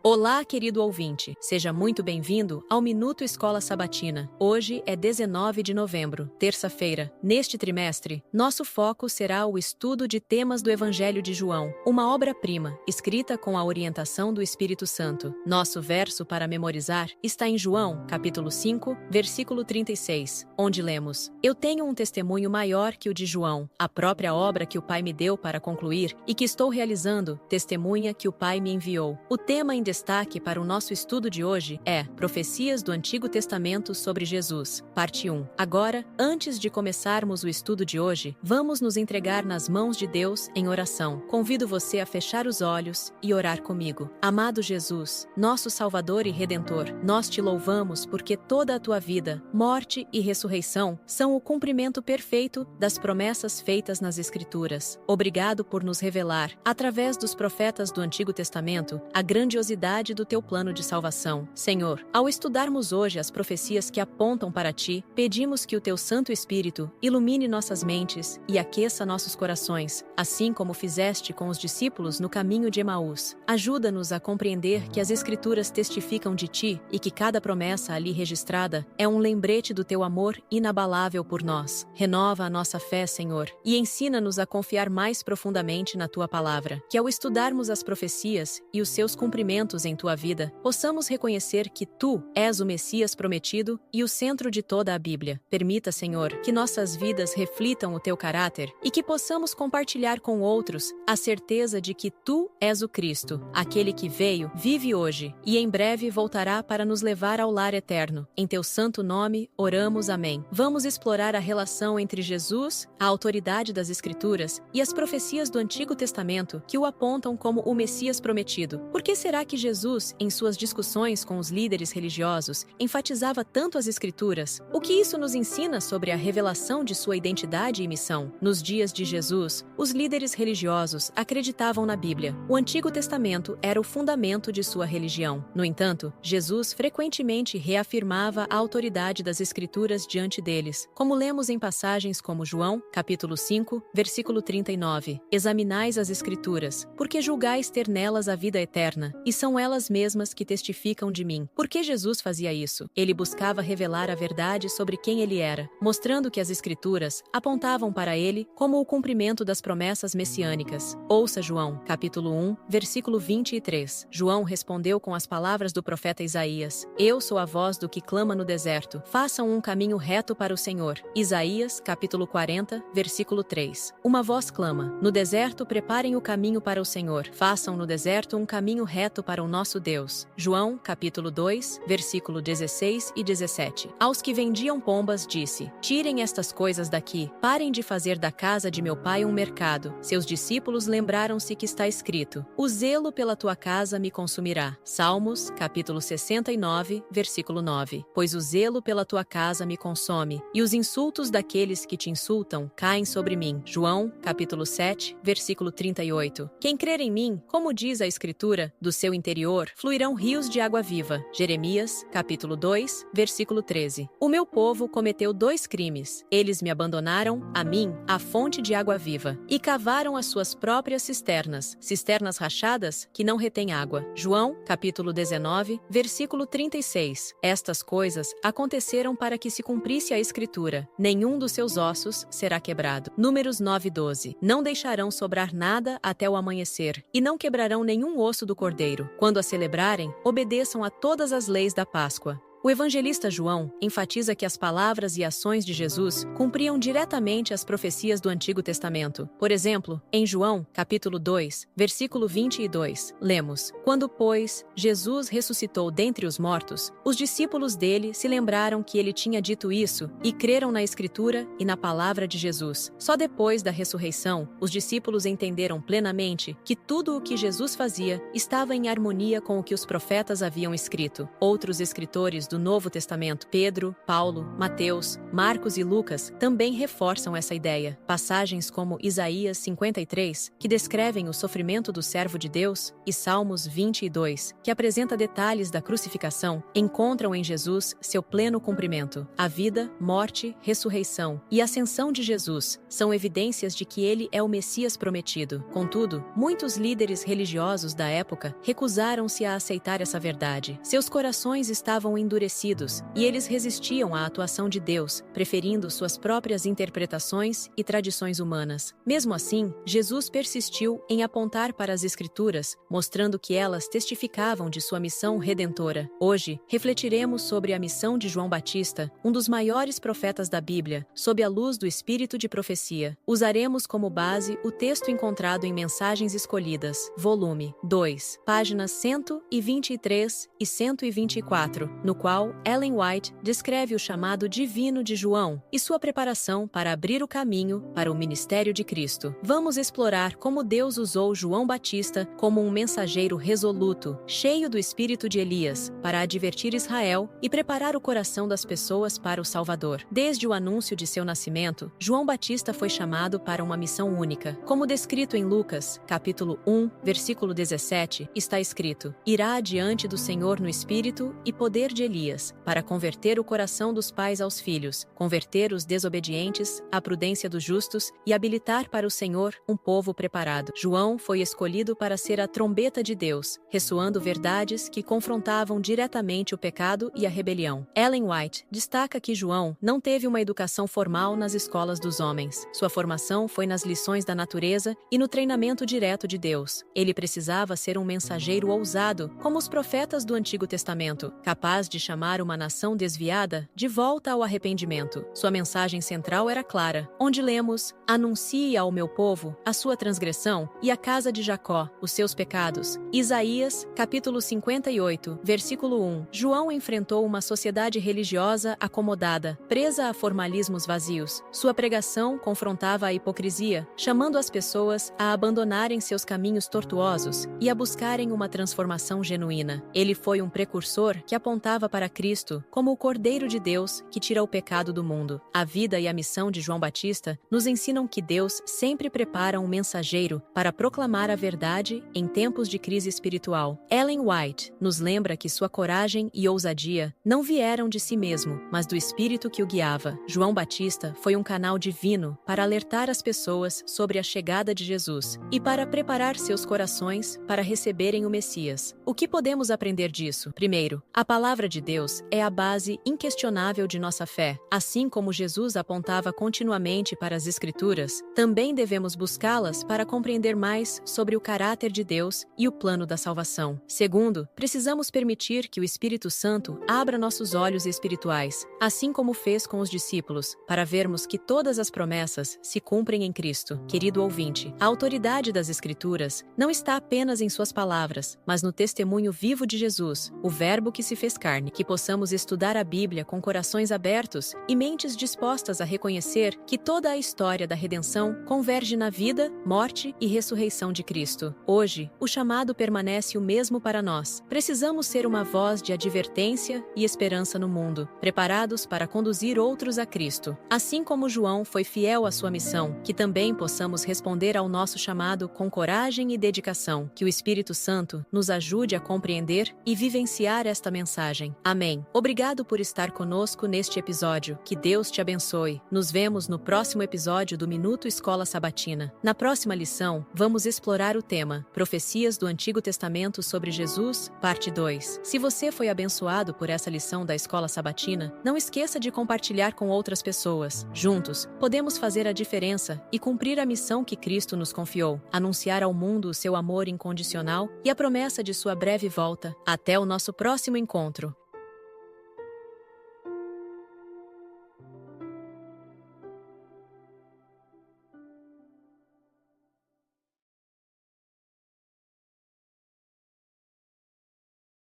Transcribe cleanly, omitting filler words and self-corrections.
Olá, querido ouvinte. Seja muito bem-vindo ao Minuto Escola Sabatina. Hoje é 19 de novembro, terça-feira. Neste trimestre, nosso foco será o estudo de temas do Evangelho de João, uma obra-prima, escrita com a orientação do Espírito Santo. Nosso verso para memorizar está em João, capítulo 5, versículo 36, onde lemos: Eu tenho um testemunho maior que o de João. A própria obra que o Pai me deu para concluir e que estou realizando, testemunha que o Pai me enviou. O tema em destaque para o nosso estudo de hoje é Profecias do Antigo Testamento sobre Jesus, parte 1. Agora, antes de começarmos o estudo de hoje, vamos nos entregar nas mãos de Deus em oração. Convido você a fechar os olhos e orar comigo. Amado Jesus, nosso Salvador e Redentor, nós te louvamos porque toda a tua vida, morte e ressurreição são o cumprimento perfeito das promessas feitas nas Escrituras. Obrigado por nos revelar, através dos profetas do Antigo Testamento, a grandiosidade do teu plano de salvação. Senhor, ao estudarmos hoje as profecias que apontam para ti, pedimos que o teu Santo Espírito ilumine nossas mentes e aqueça nossos corações, assim como fizeste com os discípulos no caminho de Emaús. Ajuda-nos a compreender que as Escrituras testificam de ti e que cada promessa ali registrada é um lembrete do teu amor inabalável por nós. Renova a nossa fé, Senhor, e ensina-nos a confiar mais profundamente na tua palavra. Que ao estudarmos as profecias e os seus cumprimentos em tua vida, possamos reconhecer que tu és o Messias prometido e o centro de toda a Bíblia. Permita, Senhor, que nossas vidas reflitam o teu caráter e que possamos compartilhar com outros a certeza de que tu és o Cristo, aquele que veio, vive hoje e em breve voltará para nos levar ao lar eterno. Em teu santo nome, oramos. Amém. Vamos explorar a relação entre Jesus, a autoridade das Escrituras e as profecias do Antigo Testamento que o apontam como o Messias prometido. Por que será que Jesus, em suas discussões com os líderes religiosos, enfatizava tanto as Escrituras? O que isso nos ensina sobre a revelação de sua identidade e missão? Nos dias de Jesus, os líderes religiosos acreditavam na Bíblia. O Antigo Testamento era o fundamento de sua religião. No entanto, Jesus frequentemente reafirmava a autoridade das Escrituras diante deles, como lemos em passagens como João, capítulo 5, versículo 39. Examinais as Escrituras, porque julgais ter nelas a vida eterna, e são elas mesmas que testificam de mim. Por que Jesus fazia isso? Ele buscava revelar a verdade sobre quem ele era, mostrando que as Escrituras apontavam para ele como o cumprimento das promessas messiânicas. Ouça João, capítulo 1, versículo 23. João respondeu com as palavras do profeta Isaías: Eu sou a voz do que clama no deserto. Façam um caminho reto para o Senhor. Isaías, capítulo 40, versículo 3. Uma voz clama: No deserto preparem o caminho para o Senhor. Façam no deserto um caminho reto para o nosso Deus. João, capítulo 2, versículo 16 e 17. Aos que vendiam pombas disse: Tirem estas coisas daqui, parem de fazer da casa de meu pai um mercado. Seus discípulos lembraram-se que está escrito: O zelo pela tua casa me consumirá. Salmos, capítulo 69, versículo 9. Pois o zelo pela tua casa me consome, e os insultos daqueles que te insultam caem sobre mim. João, capítulo 7, versículo 38. Quem crer em mim, como diz a Escritura, do seu interior fluirão rios de água viva. Jeremias, capítulo 2, versículo 13. O meu povo cometeu 2 crimes. Eles me abandonaram, a mim, a fonte de água viva, e cavaram as suas próprias cisternas, cisternas rachadas que não retêm água. João, capítulo 19, versículo 36. Estas coisas aconteceram para que se cumprisse a Escritura: nenhum dos seus ossos será quebrado. Números 9:12. Não deixarão sobrar nada até o amanhecer, e não quebrarão nenhum osso do cordeiro. Quando a celebrarem, obedeçam a todas as leis da Páscoa. O evangelista João enfatiza que as palavras e ações de Jesus cumpriam diretamente as profecias do Antigo Testamento. Por exemplo, em João, capítulo 2, versículo 22, lemos: Quando, pois, Jesus ressuscitou dentre os mortos, os discípulos dele se lembraram que ele tinha dito isso e creram na Escritura e na palavra de Jesus. Só depois da ressurreição, os discípulos entenderam plenamente que tudo o que Jesus fazia estava em harmonia com o que os profetas haviam escrito. Outros escritores do do Novo Testamento, Pedro, Paulo, Mateus, Marcos e Lucas, também reforçam essa ideia. Passagens como Isaías 53, que descrevem o sofrimento do servo de Deus, e Salmos 22, que apresenta detalhes da crucificação, encontram em Jesus seu pleno cumprimento. A vida, morte, ressurreição e ascensão de Jesus são evidências de que ele é o Messias prometido. Contudo, muitos líderes religiosos da época recusaram-se a aceitar essa verdade. Seus corações estavam endurecidos e eles resistiam à atuação de Deus, preferindo suas próprias interpretações e tradições humanas. Mesmo assim, Jesus persistiu em apontar para as Escrituras, mostrando que elas testificavam de sua missão redentora. Hoje, refletiremos sobre a missão de João Batista, um dos maiores profetas da Bíblia, sob a luz do Espírito de profecia. Usaremos como base o texto encontrado em Mensagens Escolhidas, volume 2, páginas 123 e 124, no qual Ellen White descreve o chamado divino de João e sua preparação para abrir o caminho para o ministério de Cristo. Vamos explorar como Deus usou João Batista como um mensageiro resoluto, cheio do espírito de Elias, para advertir Israel e preparar o coração das pessoas para o Salvador. Desde o anúncio de seu nascimento, João Batista foi chamado para uma missão única. Como descrito em Lucas, capítulo 1, versículo 17, está escrito: "Irá adiante do Senhor no espírito e poder de Elias, para converter o coração dos pais aos filhos, converter os desobedientes à prudência dos justos e habilitar para o Senhor um povo preparado." João foi escolhido para ser a trombeta de Deus, ressoando verdades que confrontavam diretamente o pecado e a rebelião. Ellen White destaca que João não teve uma educação formal nas escolas dos homens. Sua formação foi nas lições da natureza e no treinamento direto de Deus. Ele precisava ser um mensageiro ousado, como os profetas do Antigo Testamento, capaz de chamar uma nação desviada de volta ao arrependimento. Sua mensagem central era clara, onde lemos: "Anuncie ao meu povo a sua transgressão e à casa de Jacó os seus pecados." Isaías, capítulo 58, versículo 1. João enfrentou uma sociedade religiosa acomodada, presa a formalismos vazios. Sua pregação confrontava a hipocrisia, chamando as pessoas a abandonarem seus caminhos tortuosos e a buscarem uma transformação genuína. Ele foi um precursor que apontava para Cristo como o Cordeiro de Deus que tira o pecado do mundo. A vida e a missão de João Batista nos ensinam que Deus sempre prepara um mensageiro para proclamar a verdade em tempos de crise espiritual. Ellen White nos lembra que sua coragem e ousadia não vieram de si mesmo, mas do Espírito que o guiava. João Batista foi um canal divino para alertar as pessoas sobre a chegada de Jesus e para preparar seus corações para receberem o Messias. O que podemos aprender disso? Primeiro, a palavra de Deus é a base inquestionável de nossa fé. Assim como Jesus apontava continuamente para as Escrituras, também devemos buscá-las para compreender mais sobre o caráter de Deus e o plano da salvação. Segundo, precisamos permitir que o Espírito Santo abra nossos olhos espirituais, assim como fez com os discípulos, para vermos que todas as promessas se cumprem em Cristo. Querido ouvinte, a autoridade das Escrituras não está apenas em suas palavras, mas no testemunho vivo de Jesus, o Verbo que se fez carne. Que possamos estudar a Bíblia com corações abertos e mentes dispostas a reconhecer que toda a história da redenção converge na vida, morte e ressurreição de Cristo. Hoje, o chamado permanece o mesmo para nós. Precisamos ser uma voz de advertência e esperança no mundo, preparados para conduzir outros a Cristo. Assim como João foi fiel à sua missão, que também possamos responder ao nosso chamado com coragem e dedicação. Que o Espírito Santo nos ajude a compreender e vivenciar esta mensagem. Amém. Obrigado por estar conosco neste episódio. Que Deus te abençoe. Nos vemos no próximo episódio do Minuto Escola Sabatina. Na próxima lição, vamos explorar o tema Profecias do Antigo Testamento sobre Jesus, parte 2. Se você foi abençoado por essa lição da Escola Sabatina, não esqueça de compartilhar com outras pessoas. Juntos, podemos fazer a diferença e cumprir a missão que Cristo nos confiou: anunciar ao mundo o seu amor incondicional e a promessa de sua breve volta. Até o nosso próximo encontro.